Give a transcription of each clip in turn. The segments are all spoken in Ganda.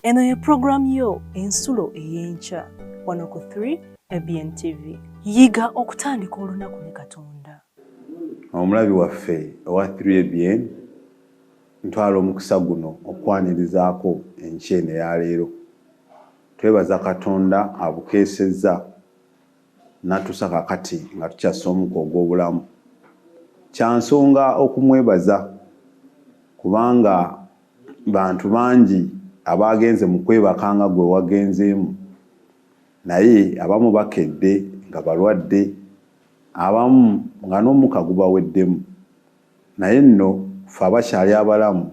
Eno ye program yo ensulo ey'enkya wano ku 3 ABN TV. Yiga okutandika olunaku ne Katonda. Omulabi waffe owa 3 ABN ntwala omukisa guno okwanirizaako enkya eno eya leero. Twebaza Katonda abukeesezza n'atuusa kakati nga tukyassa omukka ogw'obulamu. Kya nsonga okumwebaza kubanga bantu bangi abagenze mu kwebaka nga gwe wagenzeemu, naye abamu bakedde nga balwadde, abamu nga n'omukka gubaweddemu. Naye nno ffe abakyali abalamu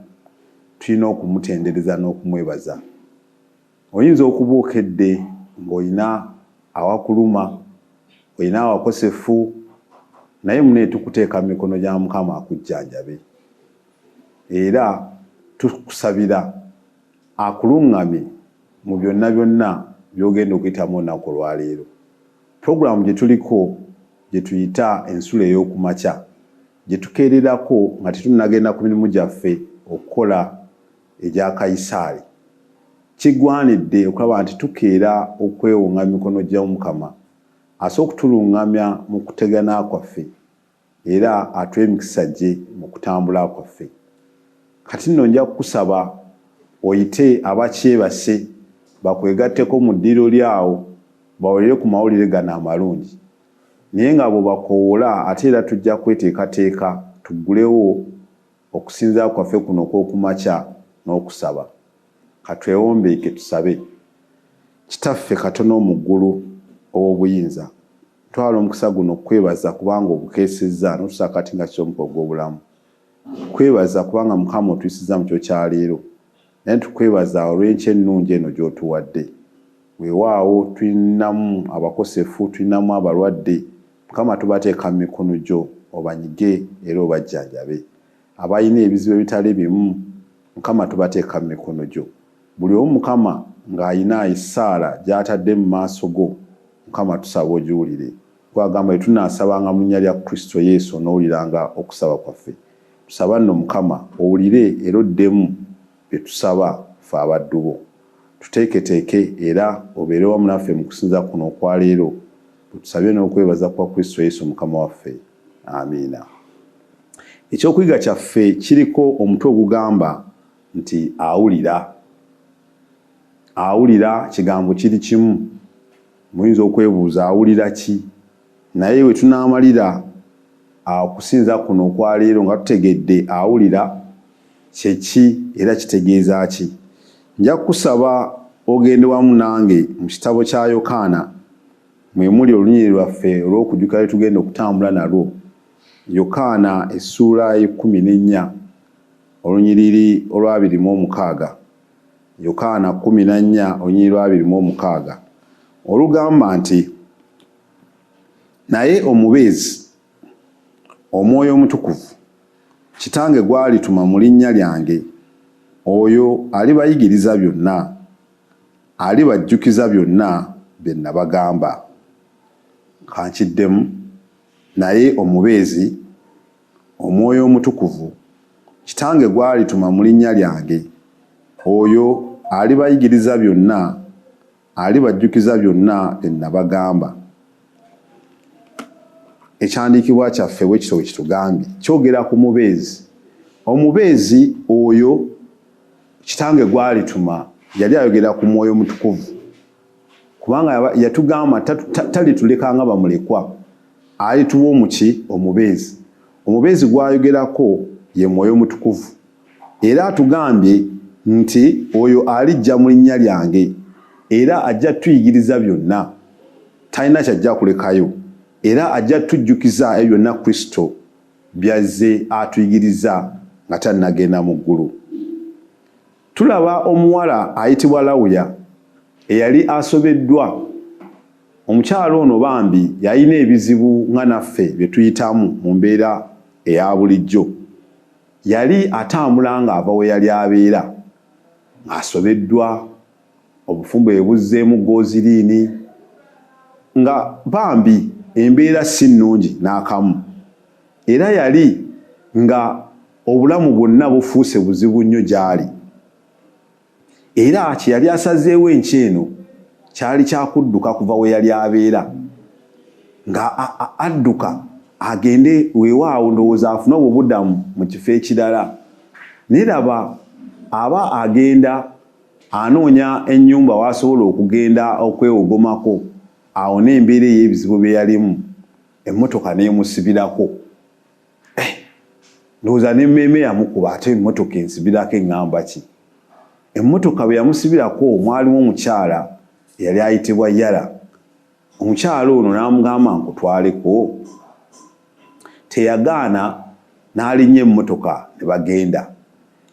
tulina okumutendereza n'okumwebaza. Oyinza okuba okedde ng'olina awakuluma, olina awakosefu, naye mune tukuteeka mu mikono gya Mukama akujjanjabe. Era tukusabira akuluŋŋamye mu byonna byonna by'ogenda okuyitamu olunaku olwaleero. Pulogulaamu gye tuliko gye tuyita ensulo ey'okumakya, gye tukeererako nga tetunnagenda ku mirimu gyaffe okukola egya Kayisaali. Kigwanidde okulaba nti tukeera okwewunga mu mikono gya Mukama asobola okutuluŋŋamya mu kutegana kwaffe era atuwa emikisa gye mu kutambula kwaffe. Kati nno nja kukusaba oyite abakyebase bakwegatteko mu ddiiro lyawo bawulire ku mawulire gano amalungi. Naye nga bwe bakoowola ate era tujja kweteekateeka tuggulewo okusinza kwaffe kuno okw'okumakya n'okusaba. Katwewombeeke tusabe. Kitaffe katono mu ggulu ow'obuyinza, twala omukisa guno okwebaza kubanga obukeesezza n'otuusa kati nga ky'omukka ogw'obulamu. Kwebaza kubanga Mukama otuyisizza mu kyo kya leero, naye tukwebaza olw'enkya ennungi eno gy'otuwadde. Weewaawo tulinamu abakosefu, tulinamu abalwadde, Mukama tubateeka mu mikono gyo obanyige era obajjanjabe. Abalina ebizibu ebitali bimu, Mukama tubateeka mu mikono gyo. Buli omu Mukama ng'alina essaala gy'atadde mu maaso go, Mukama tusaba ogiwulire. Twagamba bwe tunaasabanga mu linnya lya Kristo Yesu onoowuliranga okusaba kwaffe. Tusaba nno Mukama owulire era oddemu bye tusaba ffe abaddu bo. Tuteeketeeke era obeere wamu naffe mu kusinza kuno okwa leero. Tusabye n'okwebaza kwa Kristo Yesu Mukama waffe. Amiina. Ekyokuyiga kyaffe kiriko omutwe ogugamba nti awulira. Awulira kigambo kiri kimu. Muyinza okwebuuza awulira ki? Naye we tunaamalira okusinza kuno okwa leero nga tutegedde awulira kyeki era kitegeeza ki. Nja kusaba ogende wamu nange mu kitabo kya Yokaana mwe muli olunyiriri lwaffe olw'okujjukira lwe tugenda okutambula nalwo. Yokaana essuula ye14 olunyiriri olwa 26. Yokaana 14 olunyiriri lwa 26 olugamba nti, naye omubeezi Omwoyo Omutukuvu Kitange gw'alituma mu linnya lyange, oyo alibayigiriza byonna, alibajjukiza byonna bye nabagamba. Kankiddemu, naye omubeezi Omwoyo Omutukuvu Kitange gw'alituma mu linnya lyange, oyo alibayigiriza byonna, alibajjukiza byonna bye nabagamba. Ekyandiikibwa kyaffe bwe kityo kitugambye kyogera ku mubeezi. Omubeezi oyo Kitange gw'alituma yali ayogera ku Mwoyo Omutukuvu, kubanga yatugamba talituleka nga bamulekwa, alituwa omuki omubeezi. Omubeezi gw'ayogerako ye Mwoyo Omutukuvu, era atugambye nti oyo alijja mu linnya lyange era ajja tuyigiriza byonna, talina kyajja kulekayo, era ajja tujjukiza ebyo byonna Kristo byazze atuyigiriza nga tannagenda mu ggulu. Tulaba omuwala ayitibwa Lawuya eyali asobeddwa. Omukyala ono bambi yalina ebizibu nga naffe bye tuyitamu mu mbeera eya bulijjo. Yali atambula ng'ava we yali abeera ng'asobeddwa, obufumbo bwe buzzeemu goziriini, nga bambi embeera si nnungi n'akamu. Era yali nga obulamu bwonna bufuuse buzibu nnyo gy'ali. era kye yali asazeewo enkya eno kyali kyakudduka kuva we yali abeera nga adduka agende weewaawo ndowooza afune obuddamu mu kifo ekirala. Neraba aba agenda anoonya ennyumba w'asobola okugenda okwewogomako, awo n'embeera ey'ebizibu bye yalimu emmotoka n'emusibirako. Ndowooza n'emmeeme yamukuba, ate emmotoka ensibirako eŋŋamba ki? Emmotoka bwe yamusibirako mwalimu omukyala eyali ayitibwa Yala. Omukyala ono n'amugamba nkutwaleko. Teyagaana, n'alinnya emmotoka ne bagenda.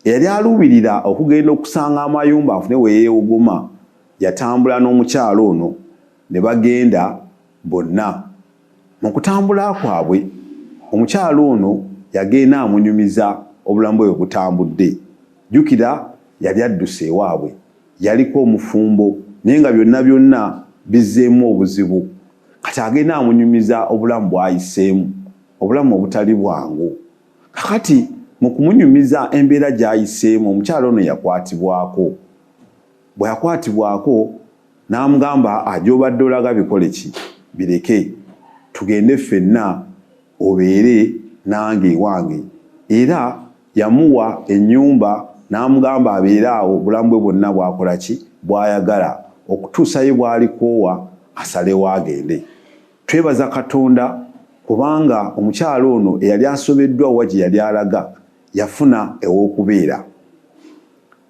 Eyali aluubirira okugenda okusanga amayumba afune we yeewogoma yatambula n'omukyala ono ne bagenda bonna. Mu kutambula kwabwe omukyala ono yagenda amunyumiza obulamu bwe butambudde. Jjukira yali adduse ewaabwe, yaliko omufumbo naye nga byonna byonna bizzeemu obuzibu. Kati agenda amunyumiza obulamu bw'ayiseemu, obulamu obutali bwangu. Kakati mu kumunyumiza embeera gy'ayiseemu omukyala ono yakwatibwako. Bwe yakwatibwako n'amugamba aj'obadde olaga bikole ki bireke, tugende ffenna obeere nange ewange. Era yamuwa ennyumba n'amugamba abeere awo obulamu bwe bwonna bwakola ki bw'ayagala okutuusa ye bw'alikoowa asalewo agende. Twebaza Katonda kubanga omukyala ono eyali asobeddwa wa gye yali alaga yafuna ew'okubeera.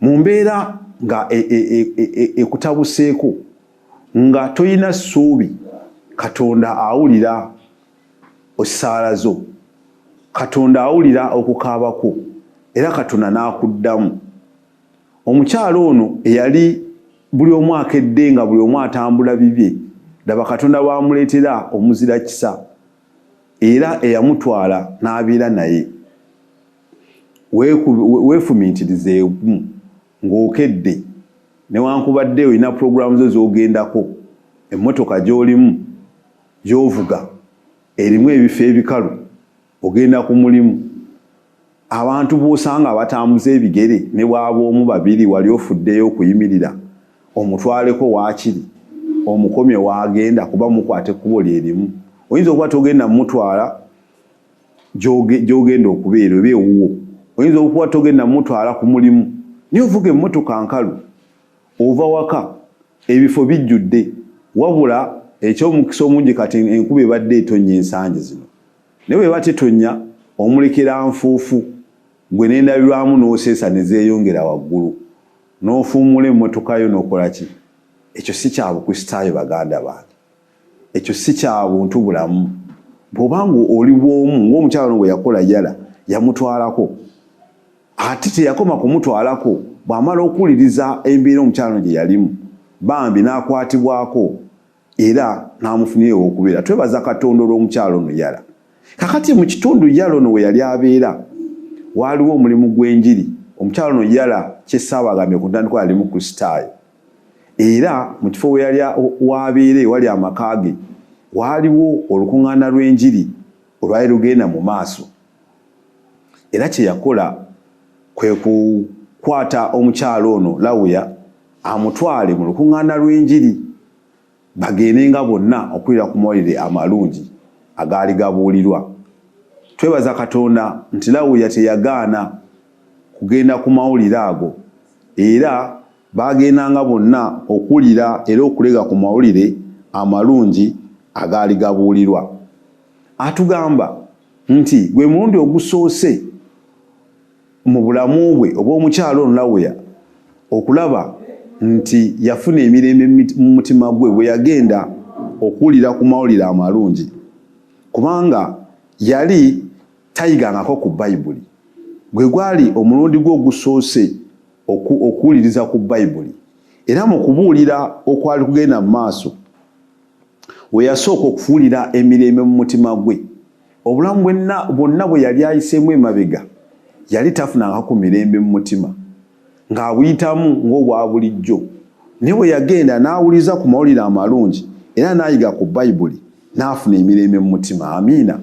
Mu mbeera nga ekutabuseeko nga toyina ssuubi, Katonda awulira essaala zo, Katonda awulira okukaaba kwo, era Katonda n'akuddamu. Omukyala ono eyali buli omu akedde nga buli omu atambula bibye, laba Katonda bw'amuleetera omuzira kisa era eyamutwala n'abeera naye. Weefumiitirizeemu ng'okedde newankubadde olina pulogulaamu zo z'ogendako, emmotoka gy'olimu gy'ovuga erimu ebifo ebikalu, ogenda ku mulimu. Abantu b'osanga abatambuza ebigere ne bw'aba omu babiri wali ofuddeyo okuyimirira, omutwaleko waakiri, omukomye w'agenda kuba mukwate ekkubo lyerimu. Oyinza okuba togenda mutwala gy'ogenda okubeera oba ewuwo, oyinza okuba togenda mutwala ku mulimu naye ovuga emmotoka nkalu, ova waka ebifo bijjudde, wabula eky'omukisa omungi kati enkuba ebadde etonnya ensangi zino. Naye bw'eba tetonnya omulekera nfuufu, gwe n'endabirwamu n'oseesa ne zeeyongera waggulu, n'ofuumula emmotoka yo n'okola ki? Ekyo si kya bukristaayo baganda bange, ekyo si kya buntu bulamu. Bw'obanga oli bw'omu ng'omukyala ono bwe yakola Yala, yamutwalako. Ate teyakoma kumutwalako, bw'amala okuwuliriza embeera omukyala ono gye yalimu, bambi n'akwatibwako era n'amufunira ew'okubeera. Twebaza Katonda olw'omukyala ono Yala. Kakati mu kitundu Yala ono we yali abeera waaliwo omulimu gw'enjiri. Omukyala ono Yala kye saabagambye ku ntandikwa yali mukristaayo, era mu kifo we yali w'abeera ewali amaka ge waaliwo olukuŋŋaana lw'enjiri olwali lugenda mu maaso. Era kye yakola kwe kukwata omukyala ono Lawuya amutwale mu lukuŋŋaana lw'enjiri bagendenga bonna okwira ku mawulire amalungi agaali gabuulirwa. Twebaza Katonda nti Lawuya teyagaana kugenda ku mawulire ago, era bagendanga bonna okuwulira era okulega ku mawulire amalungi agaali gabuulirwa. Atugamba nti gwe mulundi ogusoose mu bulamu bwe obw'omukyala ono Lawuya okulaba nti yafuna emirembe mu mutima gwe bwe yagenda okuwulira ku mawulire amalungi, kubanga yali tayigangako ku Bayibuli. Gwe gwali omulundi gwe ogusoose okuwuliriza ku Bayibuli, era mu kubuulira okwali kugenda mu maaso we yasooka okufuulira emirembe mu mutima gwe. Obulamu bwonna bwe yali ayiseemu emabega yali tafunanga ku mirembe mu mutima, ng'abuyitamu ng'obwa bulijjo. Naye bwe yagenda n'awuliza ku mawulire amalungi era n'ayiga ku Bayibuli n'afuna emirembe mu mutima. Amiina.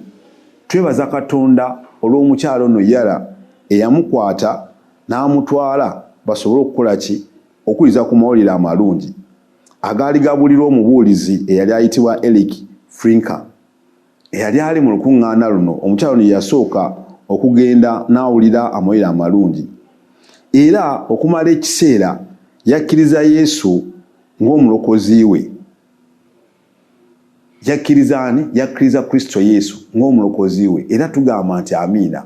Twebaza Katonda olw'omukyala ono Yala eyamukwata n'amutwala basobole okukola ki? okuliza ku mawulire amalungi agaali gabulirwa omubuulizi eyali ayitibwa Eric Frinker eyali ali mu lukuŋŋaana luno. Omukyala ono yasooka okugenda n'awulira amawulire amalungi era okumala ekiseera yakkiriza Yesu ng'omulokozi we. Yakkiriza Kristo Yesu ng'omulokozi we era tugamba nti amiina.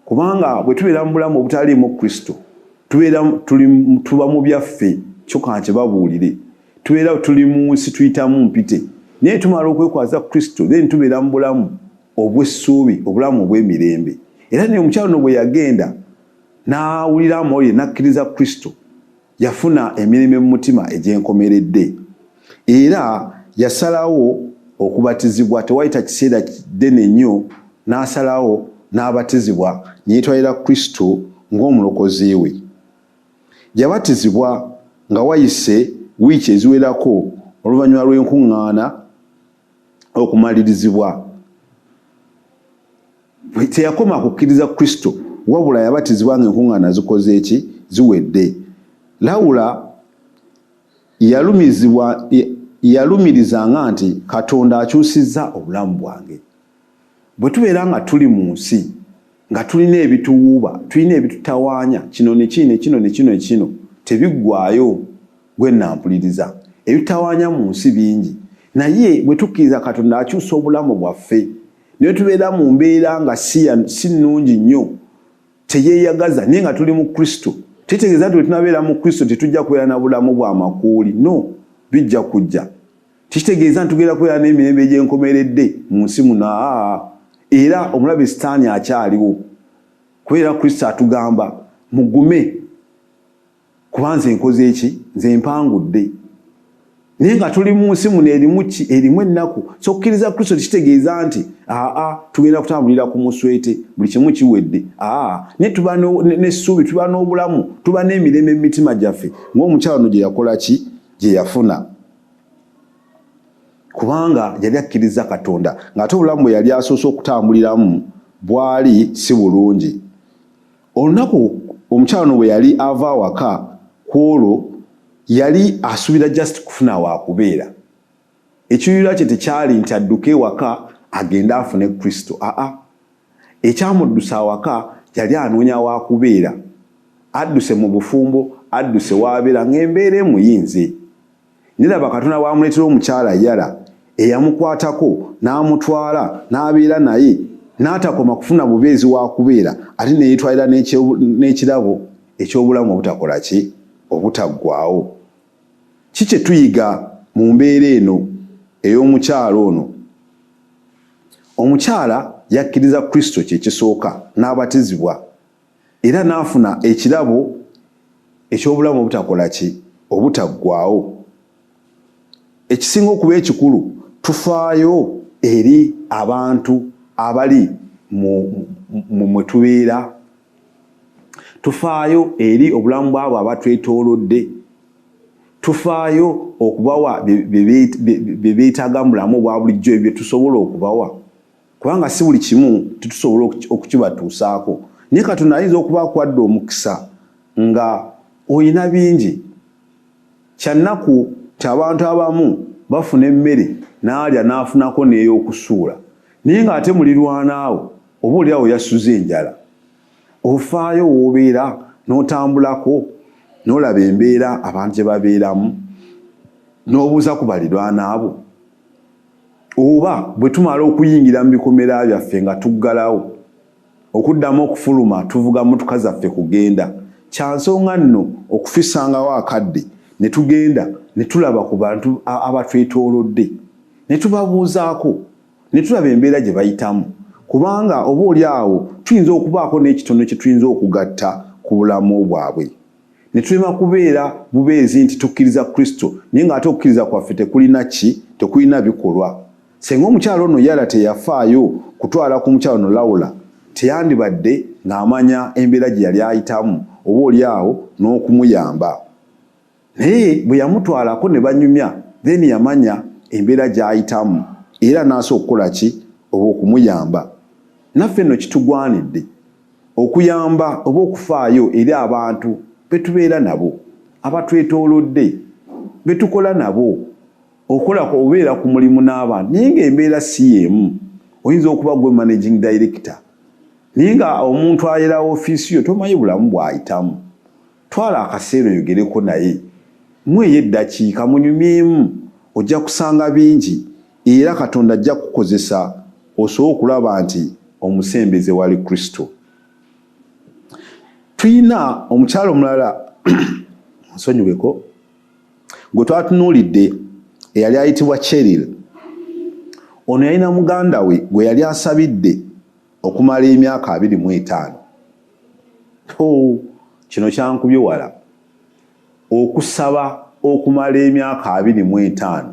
Kubanga bwe tubeera mu bulamu obutaliimu Kristo tuba mu byaffe kyokka nti babuulire. Tubeera tuli mu nsi tuyitamu mpite. Naye tumala okwekwaza Kristo then tubeera mu bulamu obw'essuubi, obulamu obw'emirembe. Era ne omukyala ono bwe yagenda n'awulira amawulire n'akkiriza Kristo yafuna emirembe mu mutima egy'enkomeredde. Era yasalawo okubatizibwa, tewayita kiseera ddene nnyo, n'asalawo n'abatizibwa ne yeetwalira Kristo ng'omulokozi we. Yabatizibwa nga wayise wiiki eziwerako oluvannyuma lw'enkuŋŋaana okumalirizibwa. Teyakoma kukkiriza Kristo wabula yabatizibwa ng'enkuŋŋaana zikoze eki? Ziwedde. Lawula yalumirizanga nti Katonda akyusizza obulamu bwange. Bwe tubeera nga tuli mu nsi nga tulina ebituwuuba, tulina ebitutawaanya, kino ne kino tebiggwaayo gwe nampuliriza. Ebitawaanya mu nsi bingi, naye bwe tukkiriza Katonda akyusa obulamu bwaffe ne tubeera mu mbeera nga si nnungi nnyo, teyeeyagaza naye nga tuli mu Kristo, tetegeeza nti tunabeera mu Kristo tetujja kubeera na bulamu bwa makuuli. No, bijja kujja. Tikitegeeza nti tugenda kubeera n'emirembe egy'enkomeredde mu nsi muno. Era omulabe Sitaani akyaliwo kubera Kristo atugamba mugume kuba nze nkoze eki? Nze mpangudde. Naye nga tuli mu nsi muno erimu ennaku. So okukkiriza Kristo tekitegeeza nti tugenda kutambulira ku muswete buli kimu kiwedde. Naye tuba n'essuubi, tuba n'obulamu, tuba n'emirembe mu mitima gyaffe ng'omukyala ono gye yakola ki? Gye yafuna. Kubanga yali akkiriza Katonda ng'ate obulamu bwe yali asoose okutambuliramu bwali si bulungi. Olunaku omukyala ono bwe yali ava awaka kwolwo yali asuubira just kufuna waakubeera. Ekiruubirirwa kye tekyali nti adduke ewaka agende afune Kristo. Ekyamuddusa awaka yali anoonya waakubeera. Adduse mu bufumbo, adduse w'abeera ng'embeera emuyinze. Niraba Katonda bw'amuleetera omukyala Yala eyamukwatako n'amutwala n'abeera naye n'atakoma kufuna bubeezi wa kubeera, ate ne yeetwalira n'ekirabo eky'obulamu obutakola ki? Obutaggwaawo. Ki kye tuyiga mu mbeera eno ey'omukyala ono? Omukyala yakkiriza Kristo kye kisooka n'abatizibwa era n'afuna ekirabo eky'obulamu obutakola ki? Obutaggwaawo. Ekisinga okuba ekikulu, tufaayo eri abantu abali mwe tubeera. Tufaayo eri obulamu bwabo abatwetoolodde. Tufaayo okubawa bye beetaaga mu bulamu obwa bulijjo ebyo tusobola okubawa. Kubanga si buli kimu tetusobola okukibatuusaako. Naye Katonda ayinza okuba akwadde omukisa nga oyina bingi. Kyannaku ti abantu abamu bafuna emmere n'alya n'afunako n'ey'okusuula. Naye ng'ate mulirwanaawo oboolyawo yasuze enjala. Ofaayo w'obeera n'otambulako n'olaba embeera abantu gye babeeramu n'obuuza ku balirwanaabo. Oba bwe tumala okuyingira mu bikomera byaffe nga tuggalawo okuddamu okufuluma tuvuga motoka zaffe kugenda, kya nsonga nno okufisangawo akadde ne tugenda ne tulaba ku bantu abatwetoolodde ne tubabuuzaako ne tulaba embeera gye bayitamu. Kubanga oboolyawo tuyinza okubaako n'ekitono kye tuyinza okugatta ku bulamu bwabwe. Ne tulema kubeera bubeezi nti tukkiriza Kristo naye ng'ate okukkiriza kwaffe tekulina ki? Tekulina bikolwa. Senga omukyalo ono Yala teyafaayo kutwala ku mukyalo ono Lawula, teyandibadde ng'amanya embeera gye yali ayitamu oboolyawo n'okumuyamba. Naye bwe yamutwalako ne banyumya, then yamanya embeera gy'ayitamu era n'asooka okukola ki? Oba okumuyamba. Naffe nno kitugwanidde okuyamba oba okufaayo eri abantu be tubeera nabo. abatwetoolodde betukola nabo okola obeera ku mulimu n'abantu naye ng'embeera si y'emu. Oyinza okuba gwe managing director naye nga omuntu ayera ofiisi yo tomanyi bulamu bw'ayitamu. Twala akaseera oyogereko naye mweyo eddakiika munyumyemu ojja kusanga bingi era Katonda ajja kukozesa osobola okulaba nti omusembeze wali Kristo. Tuyina omukyalo omulala nsonyiweko gwe twatunuulidde eyali ayitibwa Cheryl. Ono yalina muganda we gwe yali asabidde okumala emyaka 25. Kino kyankubye wala okusaba okumala emyaka 25.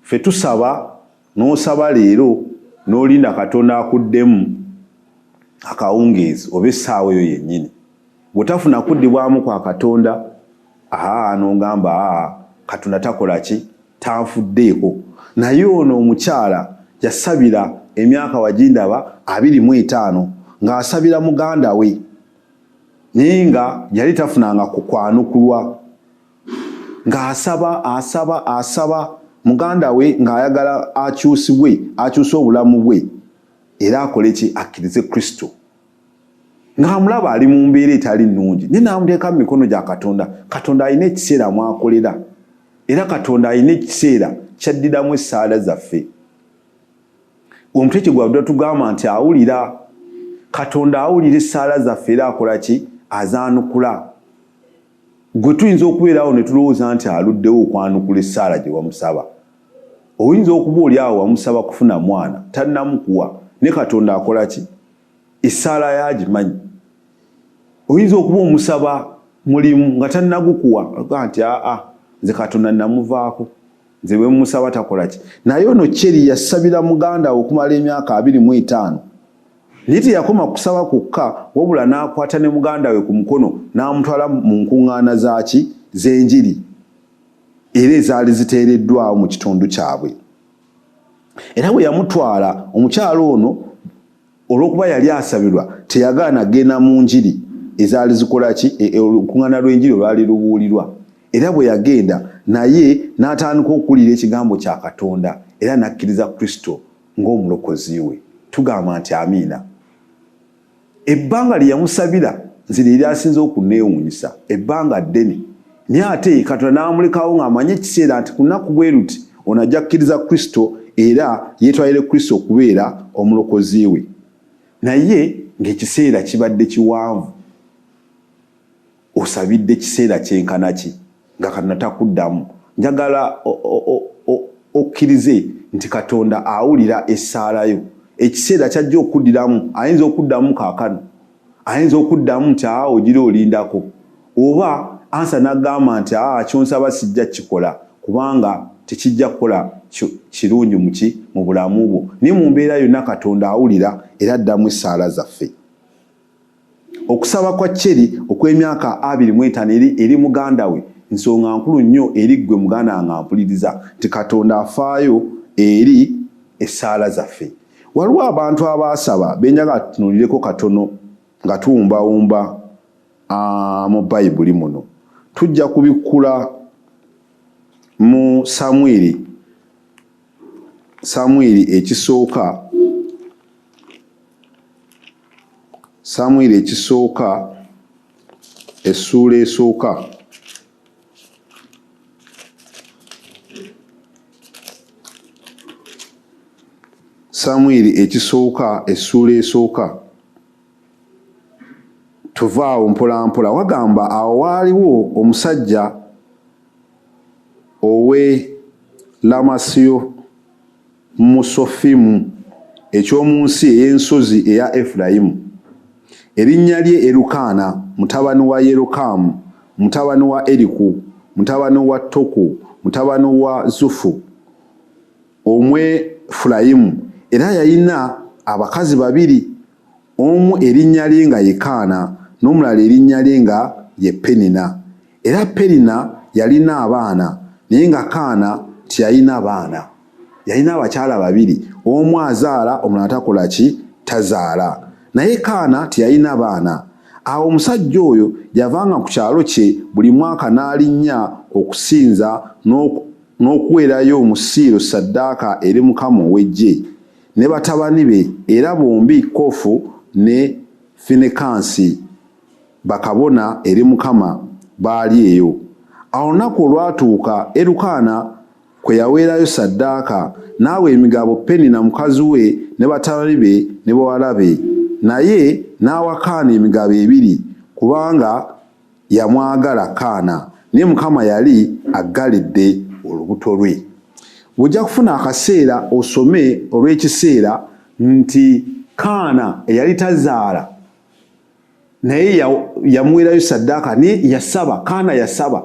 Ffe tusaba n'osaba leero n'olinda Katonda akuddemu akawungeezi oba essaawa eyo yennyini. Bw'otafuna kuddibwamu kwa Katonda n'ogamba Katonda takola ki tanfuddeeko. Naye ono omukyala yasabira emyaka wagindaba 25 ng'asabira muganda we naye nga yali tafunanga kukwanukulwa ng'asaba muganda we ng'ayagala akyuse obulamu bwe era akole ki akkirize Kristo. Ng'amulaba ali mu mbeera etali nnungi naye n'amuteeka mu mikono gya Katonda. Katonda alina ekiseera mwakolera era Katonda alina ekiseera kyaddiramu essaala zaffe. Omutwe gwabudde tugamba nti awulira. Katonda awulira essaala zaffe era akola ki azaanukula. Gwe tuyinza okubeerawo ne tulowooza nti aluddewo okwanukula essaala gye wamusaba. Oyinza okuba oli awo wamusaba kufuna mwana tannamukuwa ne Katonda akola ki essaala yagimanyi. Oyinza okuba omusaba mulimu nga tannagukuwa agaa nti nze Katonda namuvaako nze bwe musaba takola ki. Naye ono Cheryl yasabira muganda we okumala emyaka 25 naye teyakoma kusaba kwokka wabula n'akwata ne muganda we ku mukono n'amutwala mu nkuŋŋaana zaaki z'enjiri era ezaali ziteereddwawo mu kitundu kyabwe. Era bwe yamutwala omukyalo ono olw'okuba yali asabirwa teyagaana genda mu njiri ezaali zikola ki olukuŋŋaana lw'enjiri olwali lubuulirwa. Era bwe yagenda naye n'atandika okuwulira ekigambo kya Katonda era n'akkiriza Kristo ng'omulokozi we. Tugamba nti amiina. Ebbanga lye yamusabira nze lye lyasinze okunneewuunyisa ebbanga ddene naye ate Katonda n'amulekawo ng'amanye ekiseera nti ku lunaku bwe luti ono ajja kukkiriza Kristo era yeetwalire Kristo okubeera omulokozi we. Naye ng'ekiseera kibadde kiwanvu. Osabidde kiseera kyenkana ki nga Katonda takuddamu. Njagala okkirize nti Katonda awulira essaala yo. Ekiseera kyajja okuddiramu ayinza okuddamu kaakano ayinza okuddamu nti ogira olindako oba ansa n'agamba nti kyonsaba sijja kikola kubanga tekijja kukola kirungi mu bulamu bwo. Naye mu mbeera yonna Katonda awulira era addamu essaala zaffe. Okusaba kwa Cheryl okw'emyaka 25 eri muganda we nsonga nkulu nnyo eri ggwe muganda wange ampuliriza nti Katonda afaayo eri essaala zaffe. Waliwo abantu abaasaba benjaga tunuulireko katono nga tuwumbawumba mu Bayibuli muno. Tujja kubikkula mu Samwiri ekisooka essuula esooka. Samwiri ekisooka essuula esooka. Tuvaawo mpola mpola. Wagamba awo waaliwo omusajja ow'e Lamasiyo Musofimu eky'omu nsi ey'ensozi eya Efulayimu. Erinnya lye Erukaana mutabani wa Yerokamu mutabani wa Eriku mutabani wa Toku mutabani wa Zufu Omwefulayimu. Era yalina abakazi babiri, omu erinnya lye nga ye Kaana n'omulala erinnya lye nga ye Penina. Era Penina yalina abaana naye nga Kaana tiyalina baana. Yalina abakyala babiri, omu azaala omulala takola ki tazaala. Naye Kaana tiyalina baana. Awo omusajja oyo yavanga ku kyalo kye buli mwaka n'alinnya okusinza n'okuweerayo omusiiro ssaddaaka eri Mukama ow'eggye ne batabani be, era bombi Kofu ne Finekansi bakabona eri Mukama baali eyo. Awo olunaku olwatuuka, Erukaana kwe yaweerayo ssaddaaka n'awa emigabo Penina mukazi we ne batabani be ne bawala be, naye n'awa Kaana emigabo 2 kubanga yamwagala Kaana, naye Mukama yali aggalidde olubuto lwe. Bw'ojja kufuna akaseera osome olw'ekiseera nti Kaana eyali tazaala naye yamuweerayo ssaddaaka, naye yasaba, Kaana yasaba,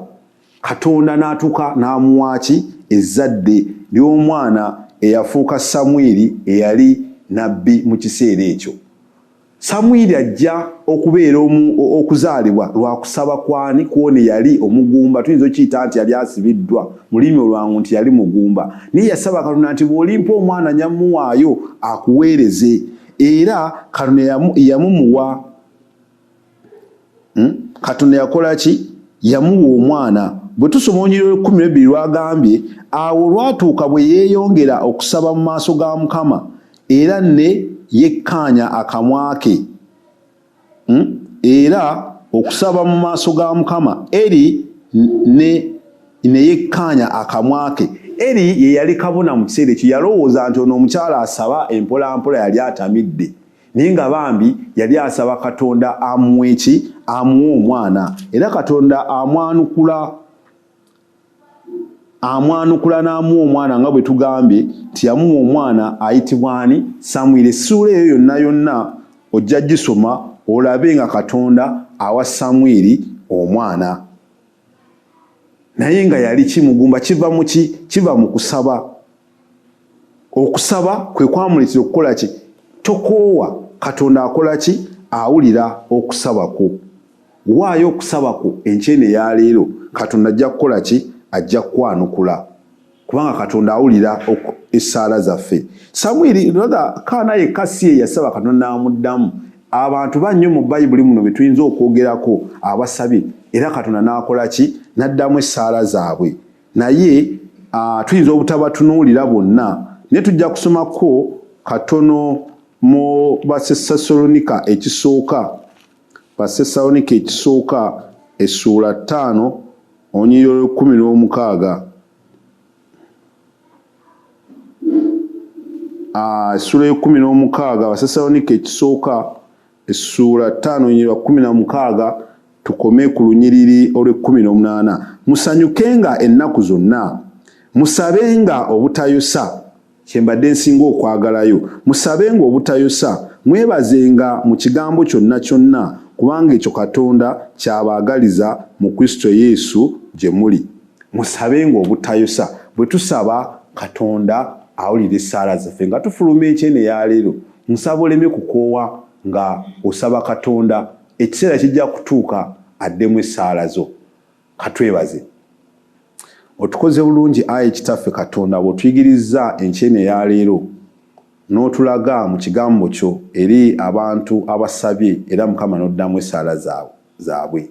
Katonda n'atuuka n'amuwaaki ezzadde ly'omwana eyafuuka Samwiri eyali nabbi mu kiseera ekyo. Samwiri ajja okubeera okuzaalibwa lwa kusaba kwani? Kwone yali omugumba, tuyinza okiyita nti yali asibiddwa, mu lulimi olwangu nti yali mugumba, naye yasaba Katonda nti bw'olimpa omwana nyamuwaayo akuweereze, era Katonda yamumuwa. Katonda yakola ki? Yamuwa omwana. Bwe tusoma Olunyiriri 12 lwagambye, awo olwatuuka bwe yeeyongera okusaba mu maaso ga Mukama, era ne yekkaanya akamwa ke. Era okusaba mu maaso ga Mukama, Eri ne yekkaanya akamwa ke. Eri ye yali kabona mu kiseera ekyo, yalowooza nti ono omukyala asaba empolampola yali atamidde, naye nga bambi yali asaba Katonda amuwe ki? Amuwe omwana. Era Katonda amwanukula n'amuwa omwana nga bwe tugambye nti yamuwa omwana ayitibwa ani? Samwiri. Essuula eyo yonna yonna ojja gisoma olabe nga Katonda awa Samwiri omwana, naye nga yali kimugumba. Kiva mu ki? Kiva mu kusaba. Okusaba kwe kwamuletera okukola ki? Tokoowa, Katonda akola ki? Awulira okusaba kwo. Waayo okusaba kwo enkyene ya leero, Katonda ajja kukola ki? Ajja kwanukula, kubanga Katonda awulira essaala zaffe. Samwiri Kaana yekka si ye yasaba, Katonda n'amuddamu. Abantu bannyo mu Bayibuli muno be tuyinza okwogerako abasabye, era Katonda n'akola ki? N'addamu essaala zaabwe. Naye tuyinza obutabatunuulira bonna, naye tujja kusomako katono mu Basesalonika ekisooka. Basesalonika ekisooka essuula 5 Olunyiriri 16. Essuula 16, Basesalonika ekisooka essuula 5 Olunyiriri 16 tukome ku lunyiriri 18. Musanyukenga ennaku zonna, musabenga obutayosa. Kyembadde nsinga okwagalayo, musabenga obutayosa, mwebazenga mu kigambo kyonna kyonna, kubanga ekyo Katonda kyabaagaliza mu Kristo Yesu gye muli. Musabenga obutayosa. Bwe tusaba, Katonda awulira essaala zaffe. Nga tufuluma enkyene ya leero, musaba oleme kukoowa nga osaba Katonda. Ekiseera kijja kutuuka addemu essaala zo. Katwebaze. Otukoze bulungi Ayi Kitaffe Katonda, bw'otuyigiriza enkyene ya leero n'otulaga mu kigambo kyo eri abantu abasabye, era Mukama n'oddamu essaala zaabwe.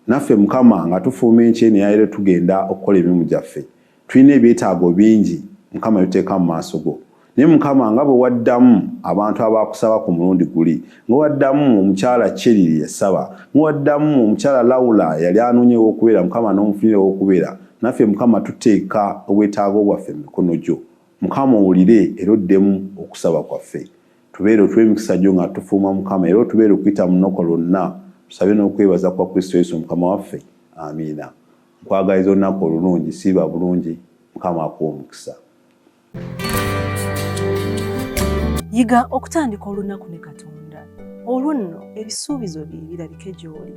Naffe Mukama nga tufuluma enkyene ya leero tugenda okukola emirimu gyaffe, tulina ebyetaago bingi Mukama bituteeka mu maaso go. Naye Mukama nga bwe waddamu abantu abakusaba ku mulundi guli, nga waddamu omukyala Kyeriri yasaba, nga waddamu omukyala Lawula yali anoonyewo okubeera, Mukama n'omufunirewo okubeera, naffe Mukama tuteeka obwetaago bwaffe mu mikono gyo. Mukama owulire era oddemu okusaba kwaffe. Tubeere otuwe emikisa gyo nga tufuluma Mukama, era otubeere okuyita mu nnaku lwonna. Tusabe n'okwebaza kwa Kristo Yesu Mukama waffe. Amiina. Nkwagaliza olunaku olulungi, siiba bulungi. Mukama akuwe omukisa. Yiga okutandika olunaku ne Katonda. Olwo nno ebisuubizo bye birabike gy'oli.